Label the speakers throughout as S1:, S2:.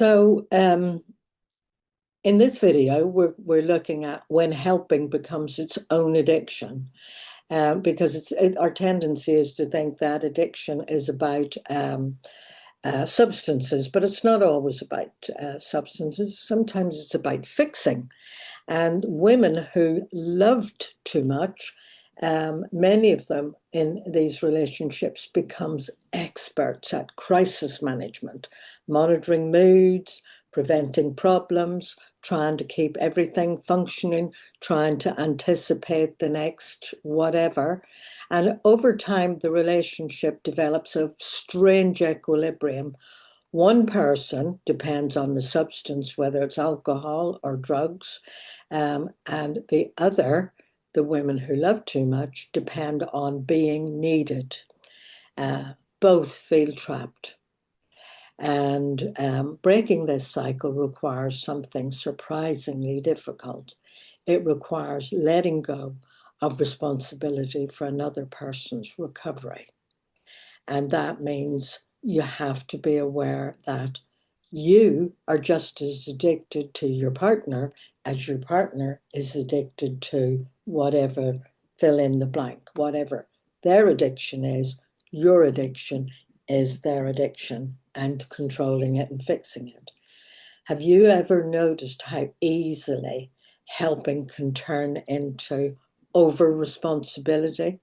S1: In this video, we're looking at when helping becomes its own addiction, because our tendency is to think that addiction is about substances, but it's not always about substances. Sometimes it's about fixing. And women who loved too much, many of them in these relationships becomes experts at crisis management, monitoring moods, preventing problems, trying to keep everything functioning, trying to anticipate the next whatever. And over time, the relationship develops a strange equilibrium. One person depends on the substance, whether it's alcohol or drugs, and the other, the women who love too much, depend on being needed. Both feel trapped. And breaking this cycle requires something surprisingly difficult. It requires letting go of responsibility for another person's recovery. And that means you have to be aware that you are just as addicted to your partner as your partner is addicted to whatever, fill in the blank, whatever their addiction is, your addiction is their addiction, and controlling it and fixing it. Have you ever noticed how easily helping can turn into over responsibility,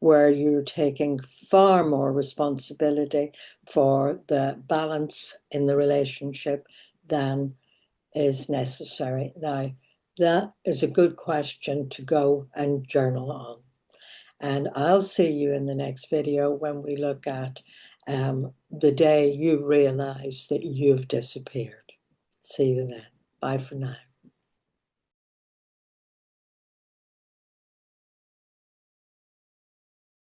S1: where you're taking far more responsibility for the balance in the relationship than is necessary? Now, that is a good question to go and journal on. And I'll see you in the next video when we look at the day you realize that you've disappeared. See you then. Bye for now.